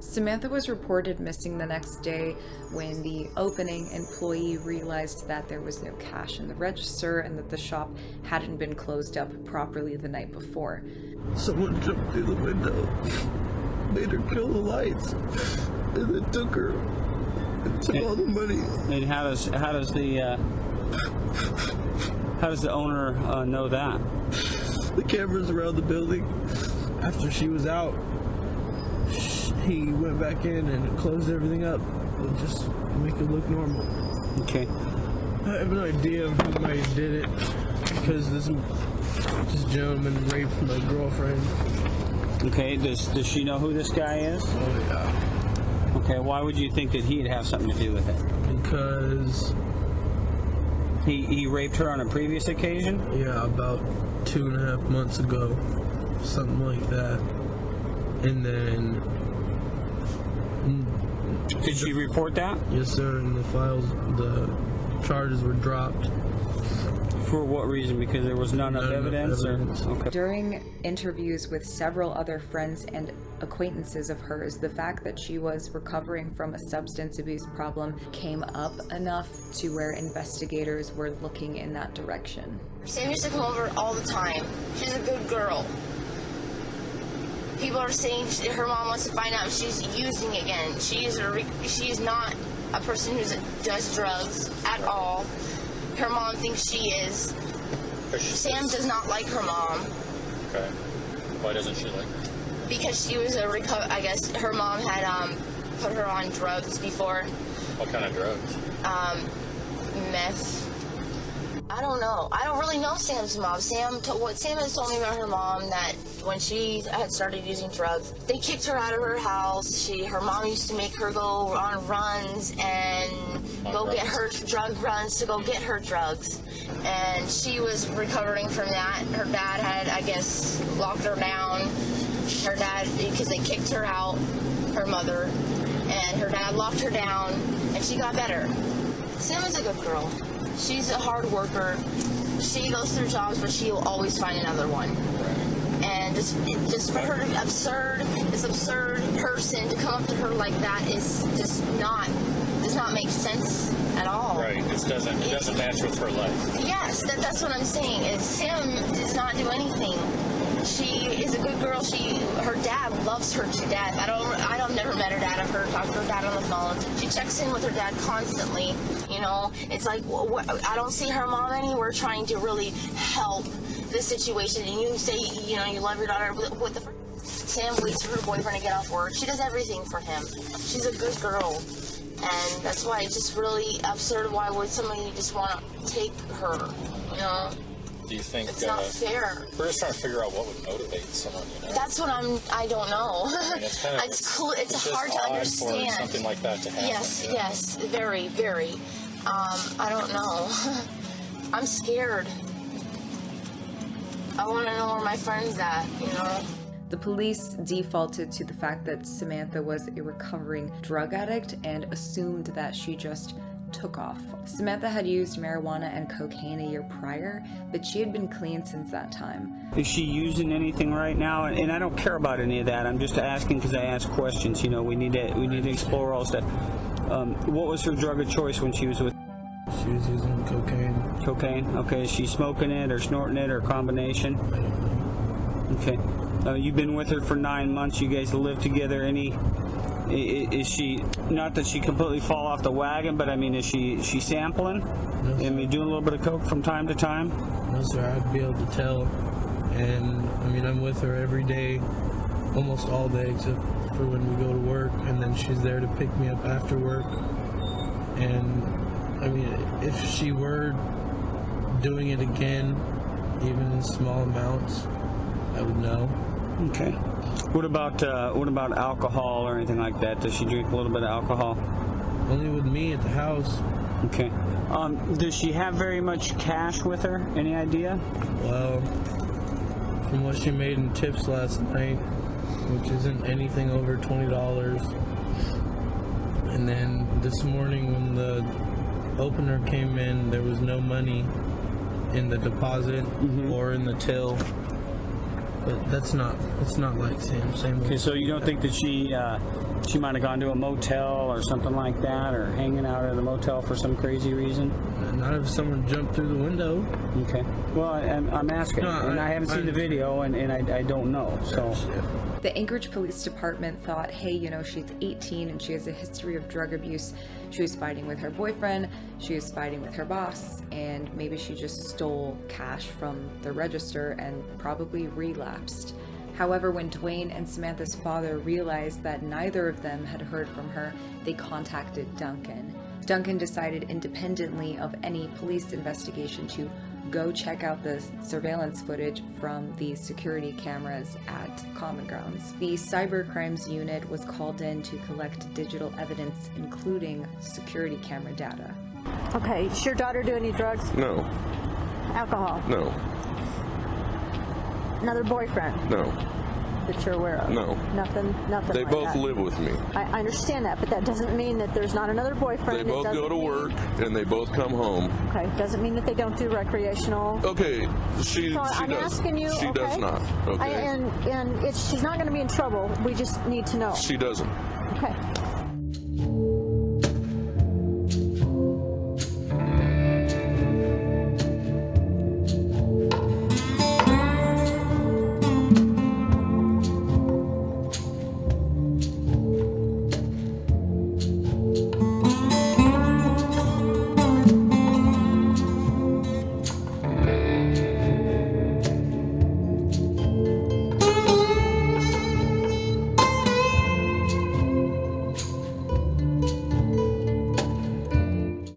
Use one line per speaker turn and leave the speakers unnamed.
Samantha was reported missing the next day when the opening employee realized that there was no cash in the register and that the shop hadn't been closed up properly the night before.
Someone jumped through the window, made her kill the lights, and then took her and took all the money.
And how does the owner know that?
The cameras around the building. After she was out, he went back in and closed everything up and just make it look normal.
Okay.
I have no idea of who might have did it because this gentleman raped my girlfriend.
Okay. Does she know who this guy is?
Oh yeah.
Okay. Why would you think that he'd have something to do with it?
Because
he raped her on a previous occasion?
yeah, about 2.5 months ago, something like that. And then
Did she report that?
yes, sir. And the charges were dropped.
For what reason? Because there was none of evidence? Okay.
During interviews with several other friends and acquaintances of hers, the fact that she was recovering from a substance abuse problem came up enough to where investigators were looking in that direction.
Sam used to come over all the time. She's a good girl. People are saying her mom wants to find out if she's using again. She is not a person who does drugs at all. Her mom thinks she is. Sam does not like her mom.
Okay. Why doesn't she like her?
Because she was I guess her mom had put her on drugs before.
What kind of drugs?
Meth. I don't know. I don't really know Sam's mom. What Sam has told me about her mom, that when she had started using drugs, they kicked her out of her house. Her mom used to make her go on runs and get her drug runs to go get her drugs. And she was recovering from that. Her dad had, I guess, locked her down. Her dad, because they kicked her out, her mother, and her dad locked her down, and she got better. Sam is a good girl. She's a hard worker. She goes through jobs, but she will always find another one. And just for her to this absurd person to come up to her like that is just does not make sense at all.
Right. It doesn't match with her life.
Yes, that's what I'm saying. Is Sam does not do anything. She is a good girl. Her dad loves her to death. I've never met her dad. I've heard her talk to her dad on the phone. She checks in with her dad constantly. You know, it's like I don't see her mom anywhere trying to really help the situation. And you say, you know, you love your daughter. Sam waits for her boyfriend to get off work. She does everything for him. She's a good girl. And that's why it's just really absurd. Why would somebody just want to take her, you know?
Do you think
it's not fair?
We're just trying to figure out what would motivate someone, you know?
That's what I don't know.
I mean, it's kind of,
it's hard to understand.
For something like that to happen.
Yes,
you know?
yes, very, very. I don't know. I'm scared. I want to know where my friend's at, you know?
The police defaulted to the fact that Samantha was a recovering drug addict and assumed that she just took off. Samantha had used marijuana and cocaine a year prior, but she had been clean since that time.
Is she using anything right now? And I don't care about any of that. I'm just asking because I ask questions. You know, we need to explore all stuff. What was her drug of choice when she was with?
She was using cocaine.
Cocaine. Okay. Is she smoking it or snorting it or a combination? Okay. You've been with her for 9 months. You guys live together. Is she, not that she completely fall off the wagon, but I mean, is she sampling?
No,
I mean, doing a little bit of coke from time to time?
No, sir. I'd be able to tell. And I mean, I'm with her every day, almost all day, except for when we go to work. And then she's there to pick me up after work. And I mean, if she were doing it again, even in small amounts, I would know.
Okay. What about alcohol or anything like that? Does she drink a little bit of alcohol?
Only with me at the house.
Okay. Does she have very much cash with her? Any idea?
Well, from what she made in tips last night, which isn't anything over $20, and then this morning when the opener came in, there was no money in the deposit or in the till. But it's not like Sam. Sam
Okay,
was,
so you don't think that she might have gone to a motel or something like that, or hanging out at a motel for some crazy reason?
not if someone jumped through the window.
Okay. Well, I'm asking,
No,
and I haven't seen the video, and I don't know. So.
The Anchorage Police Department thought, hey, you know, she's 18 and she has a history of drug abuse. She was fighting with her boyfriend, she was fighting with her boss, and maybe she just stole cash from the register and probably relapsed. However, when Dwayne and Samantha's father realized that neither of them had heard from her, they contacted Duncan. Duncan decided independently of any police investigation to go check out the surveillance footage from the security cameras at Common Grounds. The Cyber Crimes Unit was called in to collect digital evidence, including security camera data.
Okay, does your daughter do any drugs?
No,
Alcohol?
no,
Another boyfriend
no,
that you're aware of?
no.
Nothing
They
like
both
that.
live with me.
I understand that, but that doesn't mean that there's not another boyfriend.
They
It
both
doesn't
go to
mean-
work and they both come home.
Okay, doesn't mean that they don't do recreational.
Okay, she
So I'm
does.
asking you,
She
okay?
does not. Okay.
And she's not going to be in trouble. We just need to know.
She doesn't.
Okay.